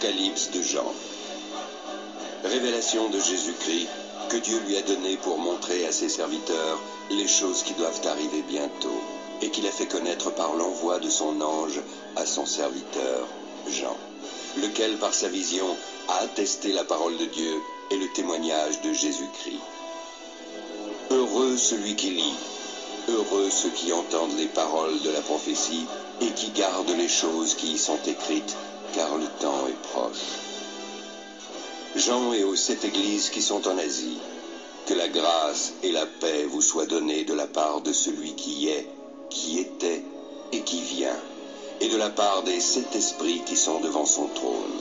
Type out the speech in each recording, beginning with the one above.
l'Apocalypse de Jean. Révélation de Jésus-Christ que Dieu lui a donnée pour montrer à ses serviteurs les choses qui doivent arriver bientôt et qu'il a fait connaître par l'envoi de son ange à son serviteur Jean, lequel par sa vision a attesté la parole de Dieu et le témoignage de Jésus-Christ. Heureux celui qui lit, heureux ceux qui entendent les paroles de la prophétie et qui gardent les choses qui y sont écrites, car le temps est proche. Jean est aux 7 églises qui sont en Asie. Que la grâce et la paix vous soient données de la part de celui qui est, qui était et qui vient, et de la part des 7 esprits qui sont devant son trône.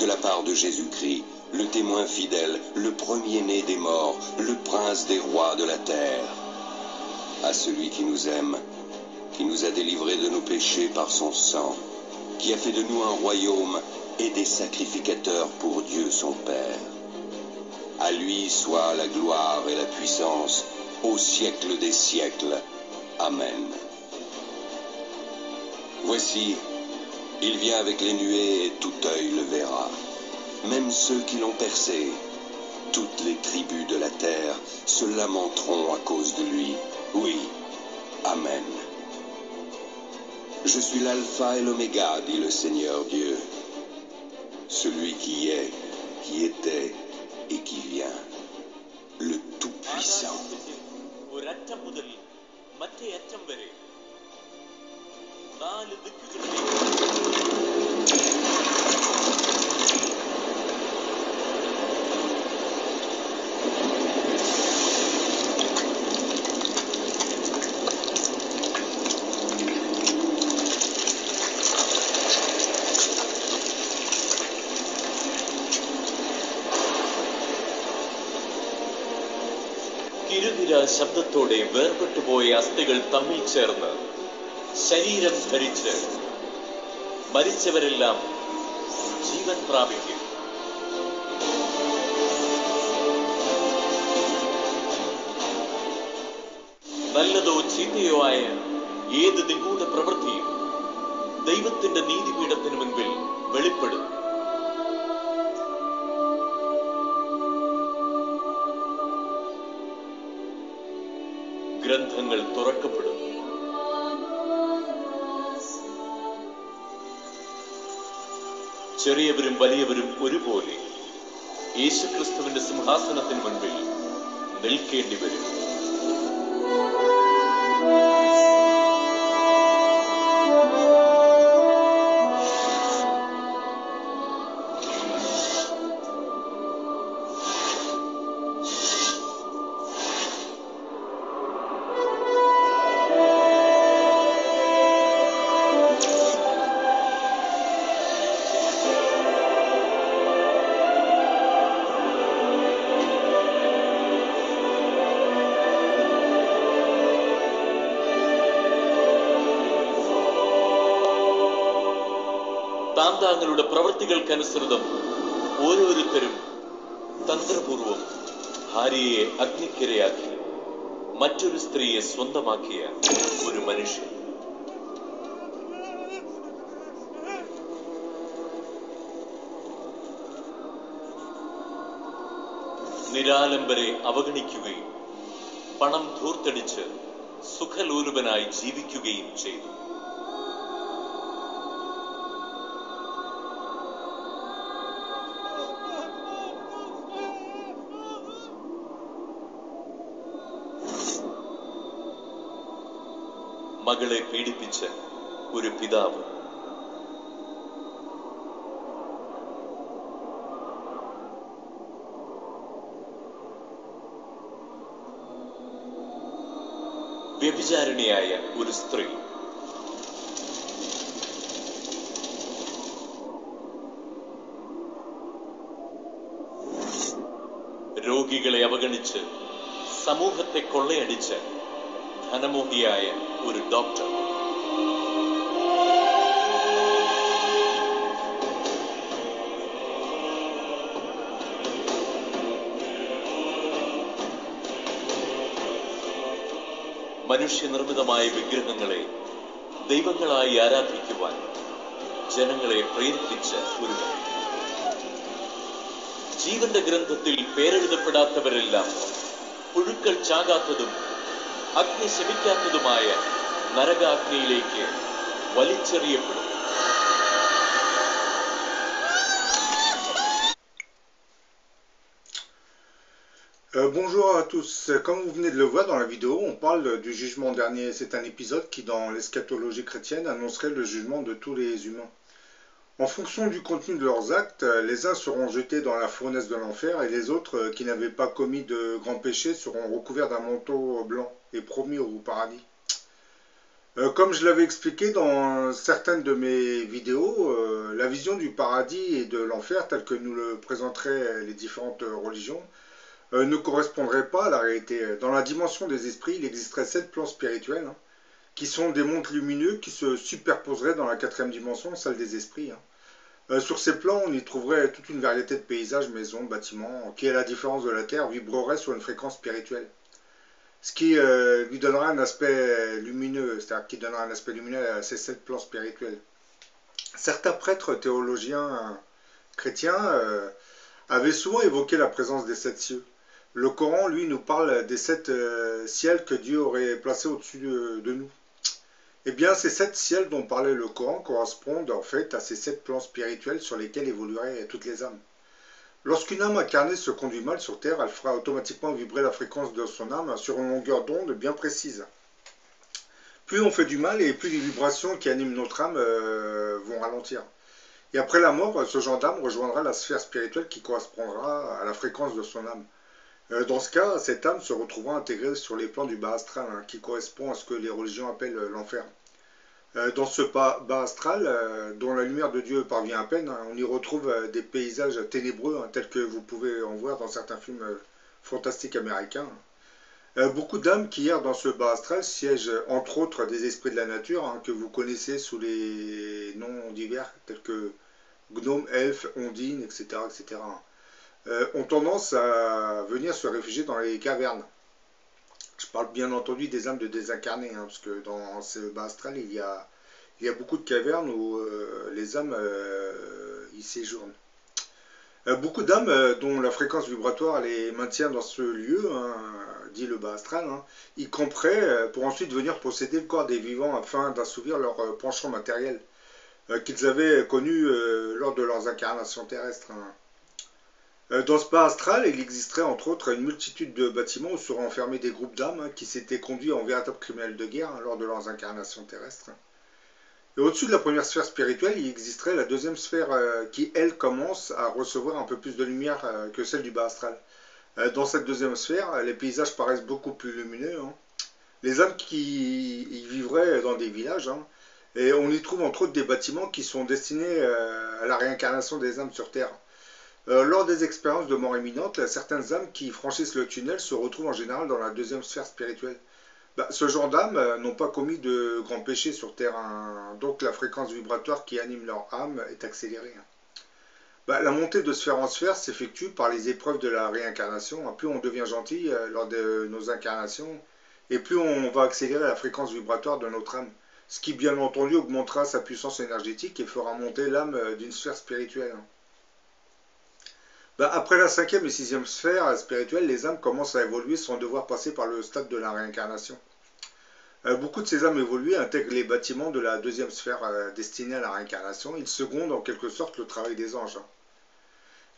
De la part de Jésus-Christ, le témoin fidèle, le premier-né des morts, le prince des rois de la terre. À celui qui nous aime, qui nous a délivrés de nos péchés par son sang, qui a fait de nous un royaume et des sacrificateurs pour Dieu son Père. À lui soit la gloire et la puissance au siècle des siècles. Amen. Voici, il vient avec les nuées et tout œil le verra, même ceux qui l'ont percé. Toutes les tribus de la terre se lamenteront à cause de lui. Oui, Amen. Je suis l'alpha et l'oméga, dit le Seigneur Dieu, celui qui est, qui était et qui vient, le Tout-Puissant. ശബ്ദത്തോടെ വേർപെട്ടുപോയ അസ്ഥികൾ തമ്മിൽ ചേർന്ന് ശരീരം ധരിച്ച് മരിച്ചവരെല്ലാം ജീവൻ പ്രാപിക്കും. നല്ലതോ ചീത്തയോ ആയ ഏത് നിഗൂഢ പ്രവൃത്തിയും ദൈവത്തിന്റെ നീതിപീഠത്തിന് മുൻപിൽ വെളിപ്പെടും. ഗ്രന്ഥങ്ങൾ തുറക്കപ്പെടും. ചെറിയവരും വലിയവരും ഒരുപോലെ യേശുക്രിസ്തുവിന്റെ സിംഹാസനത്തിന് മുൻപിൽ നിൽക്കേണ്ടി വരും. താങ്കളുടെ പ്രവൃത്തികൾക്കനുസൃതം ഓരോരുത്തരും തന്ത്രപൂർവം ഭാര്യയെ അഗ്നിക്കിരയാക്കി മറ്റൊരു സ്ത്രീയെ സ്വന്തമാക്കിയ ഒരു മനുഷ്യൻ. നിരാലംബരെ അവഗണിക്കുകയും പണം ധൂർത്തടിച്ച് സുഖലോലുപനായി ജീവിക്കുകയും ചെയ്തു. മകളെ പീഡിപ്പിച്ച ഒരു പിതാവ്. വ്യഭിചാരിണിയായ ഒരു സ്ത്രീ. രോഗികളെ അവഗണിച്ച് സമൂഹത്തെ കൊള്ളയടിച്ച് ധനമോഹിയായ ഒരു ഡോക്ടർ. മനുഷ്യനിർമ്മിതമായ വിഗ്രഹങ്ങളെ ദൈവങ്ങളായി ആരാധിക്കുവാൻ ജനങ്ങളെ പ്രേരിപ്പിച്ച ഒരുവൻ. ജീവന്റെ ഗ്രന്ഥത്തിൽ പേരെഴുതപ്പെടാത്തവരെല്ലാം പുഴുക്കൾ ചാകാത്തതും അഗ്നി ശമിക്കാത്തതുമായ നരകാഗ്നിയിലേക്ക് വലിച്ചെറിയപ്പെടും. Bonjour à tous. Comme vous venez de le voir dans la vidéo, on parle du jugement dernier. C'est un épisode qui, dans l'eschatologie chrétienne, annoncerait le jugement de tous les humains. En fonction du contenu de leurs actes, les uns seront jetés dans la fournaise de l'enfer et les autres, qui n'avaient pas commis de grands péchés, seront recouverts d'un manteau blanc et promis au paradis. Comme je l'avais expliqué dans certaines de mes vidéos, la vision du paradis et de l'enfer, telle que nous le présenteraient les différentes religions, ne correspondrait pas à la réalité. Dans la dimension des esprits, il existerait 7 plans spirituels, qui sont des mondes lumineux qui se superposeraient dans la 4e dimension, celle des esprits. Sur ces plans, on y trouverait toute une variété de paysages, maisons, bâtiments, qui, à la différence de la Terre, vibreraient sur une fréquence spirituelle. Ce qui lui donnerait un aspect lumineux, c'est-à-dire qui donnera un aspect lumineux à ces 7 plans spirituels. Certains prêtres théologiens chrétiens avaient souvent évoqué la présence des 7 cieux. Le Coran, lui, nous parle des 7 ciels que Dieu aurait placés au-dessus de nous. Eh bien, ces 7 ciels dont parlait le Coran correspondent en fait à ces 7 plans spirituels sur lesquels évolueraient toutes les âmes. Lorsqu'une âme incarnée se conduit mal sur Terre, elle fera automatiquement vibrer la fréquence de son âme sur une longueur d'onde bien précise. Plus on fait du mal et plus les vibrations qui animent notre âme vont ralentir. Et après la mort, ce genre d'âme rejoindra la sphère spirituelle qui correspondra à la fréquence de son âme. Dans ce cas, cette âme se retrouvera intégrée sur les plans du bas astral, qui correspond à ce que les religions appellent l'enfer. Dans ce bas astral, dont la lumière de Dieu parvient à peine, on y retrouve des paysages ténébreux, tels que vous pouvez en voir dans certains films fantastiques américains. Beaucoup d'âmes qui errent dans ce bas astral siègent entre autres des esprits de la nature, que vous connaissez sous les noms divers, tels que gnomes, elfes, ondines, etc. etc. Ont tendance à venir se réfugier dans les cavernes. Je parle bien entendu des âmes de désincarnés, parce que dans ce bas astral, il y a beaucoup de cavernes où les âmes y séjournent. Beaucoup d'âmes dont la fréquence vibratoire les maintient dans ce lieu, dit le bas astral, y camperaient pour ensuite venir posséder le corps des vivants afin d'assouvir leur penchant matériel qu'ils avaient connu lors de leurs incarnations terrestres. Dans ce bas astral, il existerait entre autres une multitude de bâtiments où seraient enfermés des groupes d'âmes qui s'étaient conduits en véritables criminels de guerre lors de leurs incarnations terrestres. Et au-dessus de la première sphère spirituelle, il existerait la deuxième sphère qui, elle, commence à recevoir un peu plus de lumière que celle du bas astral. Dans cette deuxième sphère, les paysages paraissent beaucoup plus lumineux. Les âmes qui y vivraient dans des villages, et on y trouve entre autres des bâtiments qui sont destinés à la réincarnation des âmes sur Terre. Lors des expériences de mort imminente, certaines âmes qui franchissent le tunnel se retrouvent en général dans la deuxième sphère spirituelle. Ce genre d'âmes n'ont pas commis de grands péchés sur Terre, donc la fréquence vibratoire qui anime leur âme est accélérée. La montée de sphère en sphère s'effectue par les épreuves de la réincarnation. Plus on devient gentil lors de nos incarnations, et plus on va accélérer la fréquence vibratoire de notre âme, ce qui bien entendu augmentera sa puissance énergétique et fera monter l'âme d'une sphère spirituelle. Après la 5e et 6e sphère spirituelle, les âmes commencent à évoluer sans devoir passer par le stade de la réincarnation. Beaucoup de ces âmes évoluées intègrent les bâtiments de la 2e sphère destinée à la réincarnation. Ils secondent en quelque sorte le travail des anges.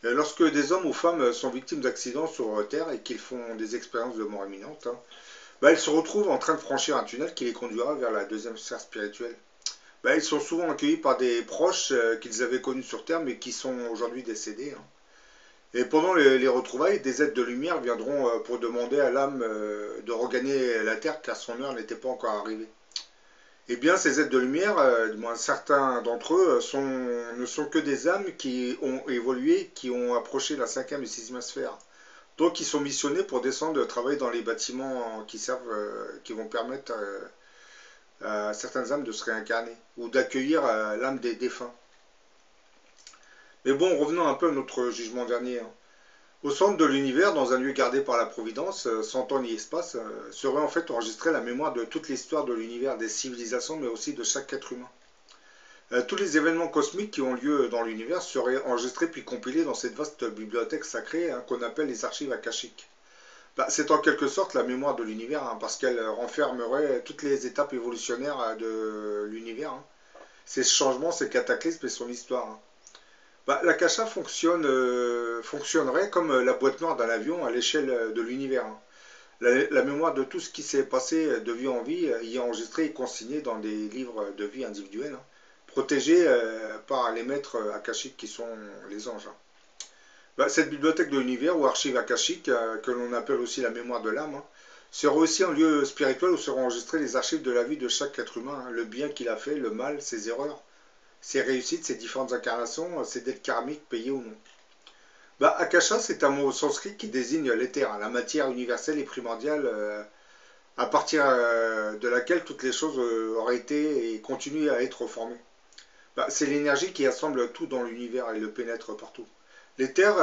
Lorsque des hommes ou femmes sont victimes d'accidents sur Terre et qu'ils font des expériences de mort imminente, ils se retrouvent en train de franchir un tunnel qui les conduira vers la 2e sphère spirituelle. Ils sont souvent accueillis par des proches qu'ils avaient connus sur Terre mais qui sont aujourd'hui décédés. Et pendant les retrouvailles, des êtres de lumière viendront pour demander à l'âme de regagner la Terre car son heure n'était pas encore arrivée. Eh bien, ces êtres de lumière, du moins certains d'entre eux, ne sont que des âmes qui ont évolué, qui ont approché la 5e et 6e sphère. Donc, ils sont missionnés pour descendre travailler dans les bâtiments qui vont permettre à certaines âmes de se réincarner ou d'accueillir l'âme des défunts. Mais bon, revenons un peu à notre jugement dernier. Au centre de l'univers, dans un lieu gardé par la Providence, sans temps ni espace, serait en fait enregistrée la mémoire de toute l'histoire de l'univers, des civilisations, mais aussi de chaque être humain. Tous les événements cosmiques qui ont lieu dans l'univers seraient enregistrés puis compilés dans cette vaste bibliothèque sacrée qu'on appelle les archives akashiques. C'est en quelque sorte la mémoire de l'univers, parce qu'elle renfermerait toutes les étapes évolutionnaires de l'univers, ses changements, ses cataclysmes et son histoire. L'Akasha fonctionnerait comme la boîte noire d'un avion à l'échelle de l'univers. La mémoire de tout ce qui s'est passé de vie en vie y est enregistrée et consignée dans des livres de vie individuels, protégés par les maîtres akashiques qui sont les anges. Cette bibliothèque de l'univers ou archive akashique, que l'on appelle aussi la mémoire de l'âme, sera aussi un lieu spirituel où seront enregistrées les archives de la vie de chaque être humain, le bien qu'il a fait, le mal, ses erreurs, ses réussites, ses différentes incarnations, ses dettes karmiques payées ou non. Akasha, c'est un mot sanskrit qui désigne l'éther, la matière universelle et primordiale à partir de laquelle toutes les choses auraient été et continuent à être formées. C'est l'énergie qui assemble tout dans l'univers et le pénètre partout. L'éther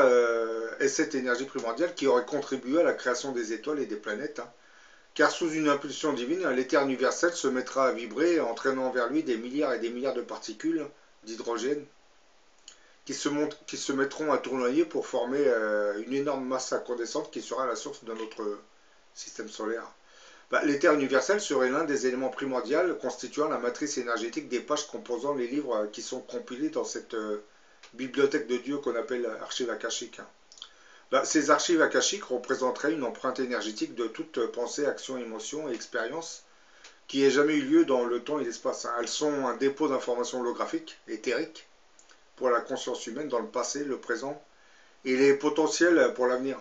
est cette énergie primordiale qui aurait contribué à la création des étoiles et des planètes, car sous une impulsion divine, l'éther universel se mettra à vibrer, entraînant vers lui des milliards et des milliards de particules d'hydrogène qui se mettront à tournoyer pour former une énorme masse incandescente qui sera la source de notre système solaire. L'éther universel serait l'un des éléments primordiaux constituant la matrice énergétique des pages composant les livres qui sont compilés dans cette bibliothèque de Dieu qu'on appelle archive akashique. Ces archives akashiques représenteraient une empreinte énergétique de toute pensée, action, émotion et expérience qui n'ait jamais eu lieu dans le temps et l'espace. Elles sont un dépôt d'informations holographiques, éthériques, pour la conscience humaine dans le passé, le présent et les potentiels pour l'avenir.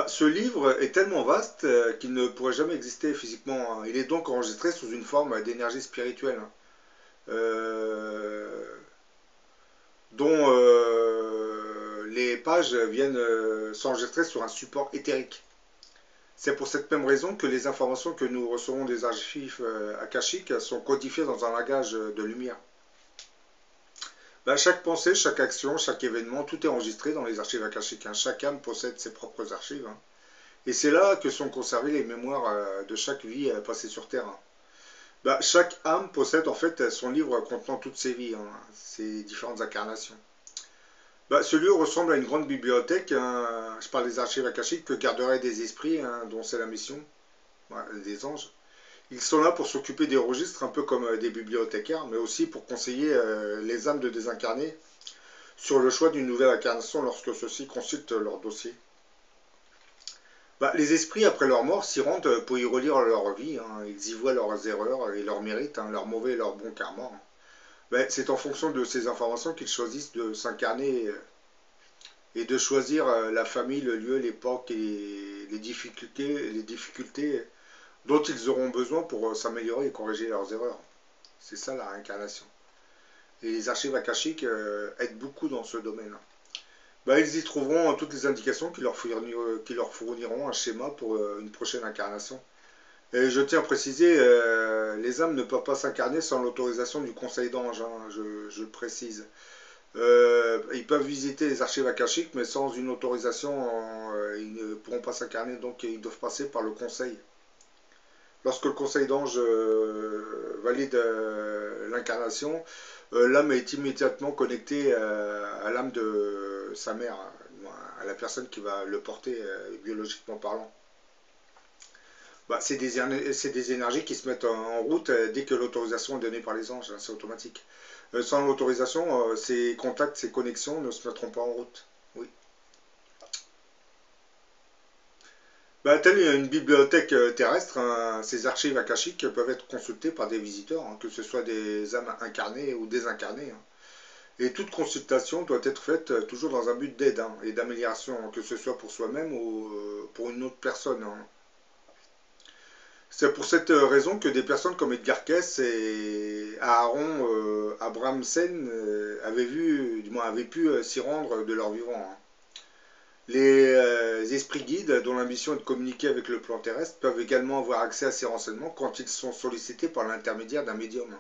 Ce livre est tellement vaste qu'il ne pourrait jamais exister physiquement. Il est donc enregistré sous une forme d'énergie spirituelle, dont les pages viennent s'enregistrer sur un support éthérique. C'est pour cette même raison que les informations que nous recevons des archives akashiques sont codifiées dans un langage de lumière. Chaque pensée, chaque action, chaque événement, tout est enregistré dans les archives akashiques. Chaque âme possède ses propres archives. Et c'est là que sont conservées les mémoires de chaque vie passée sur Terre. Chaque âme possède en fait son livre contenant toutes ses vies, ses différentes incarnations. Ce lieu ressemble à une grande bibliothèque, je parle des archives akashiques, que garderaient des esprits, dont c'est la mission, des anges. Ils sont là pour s'occuper des registres, un peu comme des bibliothécaires, mais aussi pour conseiller les âmes de désincarnés sur le choix d'une nouvelle incarnation lorsque ceux-ci consultent leur dossier. Les esprits, après leur mort, s'y rendent pour y relire leur vie. Ils y voient leurs erreurs et leurs mérites, leurs mauvais et leurs bons karmas. C'est en fonction de ces informations qu'ils choisissent de s'incarner et de choisir la famille, le lieu, l'époque et les difficultés dont ils auront besoin pour s'améliorer et corriger leurs erreurs. C'est ça la réincarnation. Et les archives akashiques aident beaucoup dans ce domaine. Ils y trouveront toutes les indications qui leur fourniront un schéma pour une prochaine incarnation. Et je tiens à préciser, les âmes ne peuvent pas s'incarner sans l'autorisation du conseil d'ange, je le précise. Ils peuvent visiter les archives akashiques, mais sans une autorisation, ils ne pourront pas s'incarner, donc ils doivent passer par le conseil. Lorsque le conseil d'ange valide l'incarnation, l'âme est immédiatement connectée à l'âme de sa mère, à la personne qui va le porter biologiquement parlant. C'est des énergies qui se mettent en route dès que l'autorisation est donnée par les anges, c'est automatique. Sans l'autorisation, ces contacts, ces connexions ne se mettront pas en route. Oui. Telle une bibliothèque terrestre, ces archives akashiques peuvent être consultées par des visiteurs, que ce soit des âmes incarnées ou désincarnées. Et toute consultation doit être faite toujours dans un but d'aide et d'amélioration, que ce soit pour soi-même ou pour une autre personne. C'est pour cette raison que des personnes comme Edgar Cayce et Aaron Abramson avaient pu s'y rendre de leur vivant. Les esprits guides, dont l'ambition est de communiquer avec le plan terrestre, peuvent également avoir accès à ces renseignements quand ils sont sollicités par l'intermédiaire d'un médium.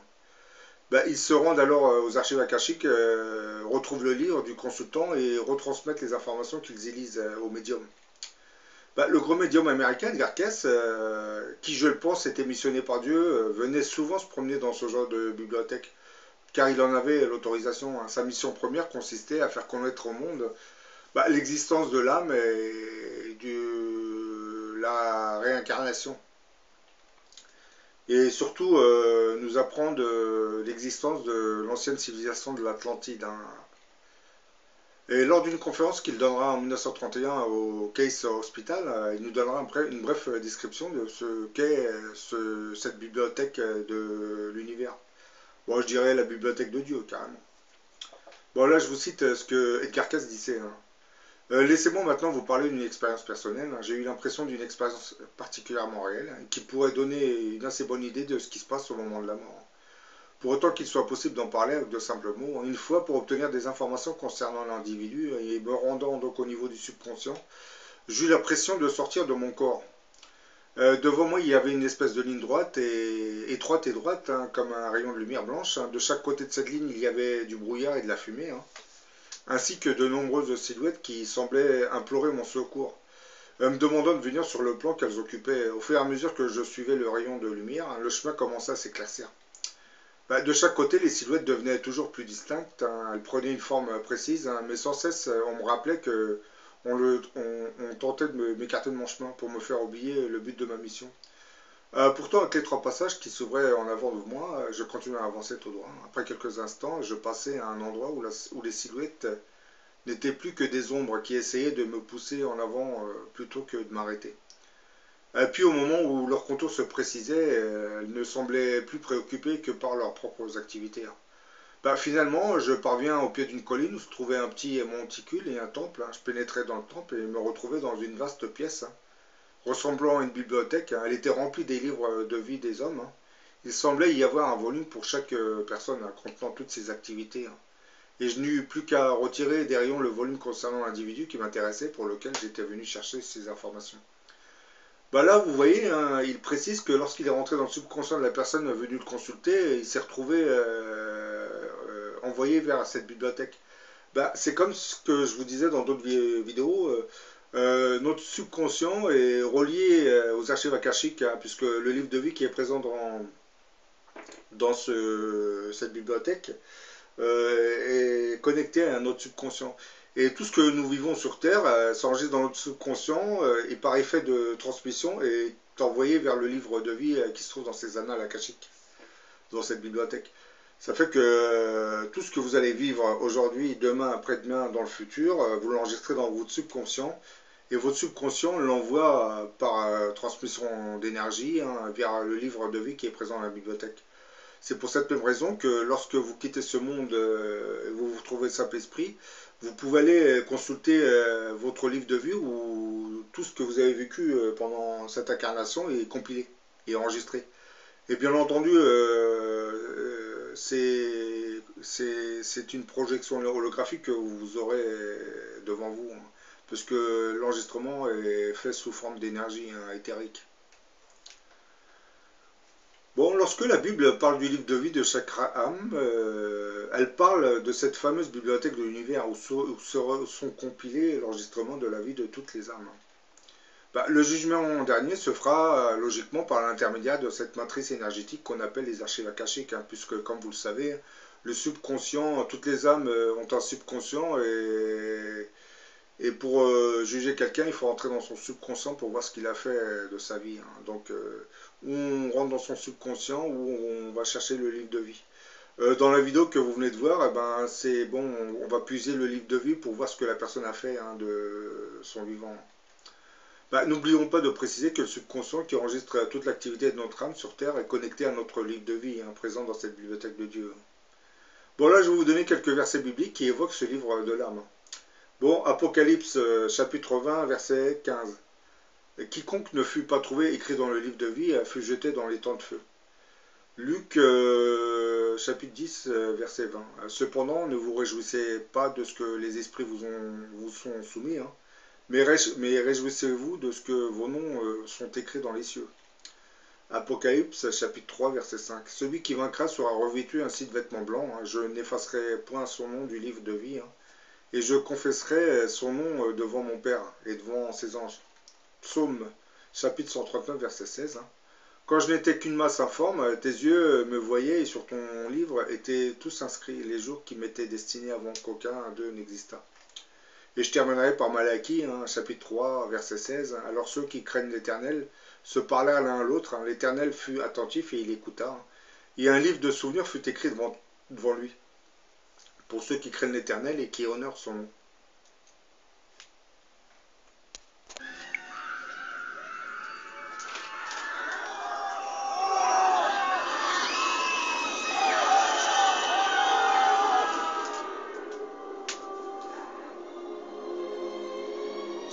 Ils se rendent alors aux archives akashiques, retrouvent le livre du consultant et retransmettent les informations qu'ils élisent au médium. Le gros médium américain, Edgar Cayce, qui je le pense était missionné par Dieu, venait souvent se promener dans ce genre de bibliothèque car il en avait l'autorisation. Sa mission première consistait à faire connaître au monde l'existence de l'âme et de la réincarnation. Et surtout nous apprendre l'existence de l'ancienne civilisation de l'Atlantide. Et lors d'une conférence qu'il donnera en 1931 au Case Hospital, il nous donnera une brève description de ce qu'est cette bibliothèque de l'univers. Bon, je dirais la bibliothèque de Dieu, carrément. Bon, là, je vous cite ce que Edgar Cayce disait. Laissez-moi maintenant vous parler d'une expérience personnelle. J'ai eu l'impression d'une expérience particulièrement réelle qui pourrait donner une assez bonne idée de ce qui se passe au moment de la mort. Pour autant qu'il soit possible d'en parler avec de simples mots, une fois pour obtenir des informations concernant l'individu et me rendant donc au niveau du subconscient, j'eus la pression de sortir de mon corps. Devant moi, il y avait une espèce de ligne droite, étroite et droite, comme un rayon de lumière blanche. De chaque côté de cette ligne, il y avait du brouillard et de la fumée, ainsi que de nombreuses silhouettes qui semblaient implorer mon secours, me demandant de venir sur le plan qu'elles occupaient. Au fur et à mesure que je suivais le rayon de lumière, le chemin commença à s'éclaircir. De chaque côté, les silhouettes devenaient toujours plus distinctes, elles prenaient une forme précise, mais sans cesse, on me rappelait que on tentait de m'écarter de mon chemin pour me faire oublier le but de ma mission. Pourtant, avec les 3 passages qui s'ouvraient en avant de moi, je continuais à avancer tout droit. Après quelques instants, je passais à un endroit où les silhouettes n'étaient plus que des ombres qui essayaient de me pousser en avant plutôt que de m'arrêter. Puis au moment où leurs contours se précisaient, elles ne semblaient plus préoccupées que par leurs propres activités. Finalement, je parviens au pied d'une colline où se trouvait un petit monticule et un temple. Je pénétrais dans le temple et me retrouvais dans une vaste pièce, ressemblant à une bibliothèque. Elle était remplie des livres de vie des hommes. Il semblait y avoir un volume pour chaque personne, contenant toutes ses activités. Et je n'eus plus qu'à retirer des rayons le volume concernant l'individu qui m'intéressait, pour lequel j'étais venu chercher ces informations. Là, vous voyez, il précise que lorsqu'il est rentré dans le subconscient de la personne venue le consulter, il s'est retrouvé envoyé vers cette bibliothèque. C'est comme ce que je vous disais dans d'autres vidéos, notre subconscient est relié aux archives akashiques, puisque le livre de vie qui est présent dans cette bibliothèque est connecté à notre subconscient. Et tout ce que nous vivons sur Terre s'enregistre dans notre subconscient et par effet de transmission est envoyé vers le livre de vie qui se trouve dans ces annales akashiques, dans cette bibliothèque. Ça fait que tout ce que vous allez vivre aujourd'hui, demain, après-demain, dans le futur, vous l'enregistrez dans votre subconscient et votre subconscient l'envoie par transmission d'énergie vers le livre de vie qui est présent dans la bibliothèque. C'est pour cette même raison que lorsque vous quittez ce monde et vous vous retrouvez simple esprit, vous pouvez aller consulter votre livre de vie où tout ce que vous avez vécu pendant cette incarnation est compilé et enregistré. Et bien entendu, c'est une projection holographique que vous aurez devant vous, puisque l'enregistrement est fait sous forme d'énergie éthérique. Bon, lorsque la Bible parle du livre de vie de chaque âme, elle parle de cette fameuse bibliothèque de l'univers où sont compilés l'enregistrement de la vie de toutes les âmes. Le jugement dernier se fera logiquement par l'intermédiaire de cette matrice énergétique qu'on appelle les archives akashiques, puisque comme vous le savez, le subconscient, toutes les âmes ont un subconscient et pour juger quelqu'un, il faut rentrer dans son subconscient pour voir ce qu'il a fait de sa vie. Donc, on rentre dans son subconscient ou on va chercher le livre de vie. Dans la vidéo que vous venez de voir, c'est bon, on va puiser le livre de vie pour voir ce que la personne a fait de son vivant. N'oublions pas de préciser que le subconscient qui enregistre toute l'activité de notre âme sur Terre est connecté à notre livre de vie, présent dans cette bibliothèque de Dieu. Bon, là, je vais vous donner quelques versets bibliques qui évoquent ce livre de l'âme. Bon, Apocalypse, chapitre 20, verset 15. Quiconque ne fut pas trouvé écrit dans le livre de vie fut jeté dans les temps de feu. Luc, chapitre 10, verset 20. Cependant, ne vous réjouissez pas de ce que les esprits vous sont soumis, mais réjouissez-vous de ce que vos noms sont écrits dans les cieux. Apocalypse, chapitre 3, verset 5. Celui qui vaincra sera revêtu ainsi de vêtements blancs. Je n'effacerai point son nom du livre de vie, et je confesserai son nom devant mon Père et devant ses anges. Psaume, chapitre 139, verset 16. Quand je n'étais qu'une masse informe, tes yeux me voyaient et sur ton livre étaient tous inscrits les jours qui m'étaient destinés avant qu'aucun d'eux n'existât. Et je terminerai par Malachie, chapitre 3, verset 16. Alors ceux qui craignent l'Éternel se parlèrent l'un à l'autre. L'Éternel fut attentif et il écouta. Et un livre de souvenirs fut écrit devant lui, pour ceux qui craignent l'Éternel et qui honorent son nom.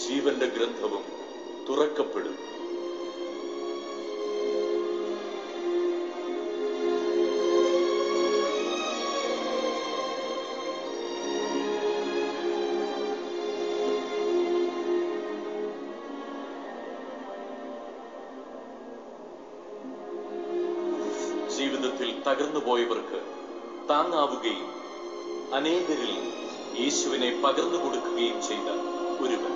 ജീവന്റെ ഗ്രന്ഥവും തുറക്കപ്പെടും. ജീവിതത്തിൽ തകർന്നുപോയവർക്ക് താങ്ങാവുകയും അനേകരിൽ യേശുവിനെ പകർന്നു കൊടുക്കുകയും ചെയ്ത ഒരുവൻ.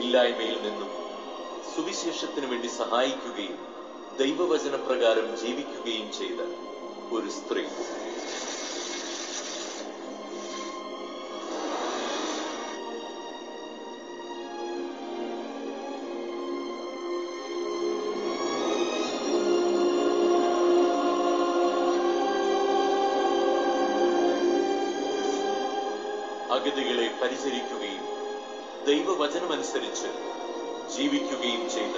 ഇല്ലായ്മയിൽ നിന്നും സുവിശേഷത്തിനു വേണ്ടി സഹായിക്കുകയും ദൈവവചനപ്രകാരം ജീവിക്കുകയും ചെയ്ത ഒരു സ്ത്രീ. അഗതികളെ പരിചരിക്കുകയും ദൈവവചനമനുസരിച്ച് ജീവിക്കുകയും ചെയ്ത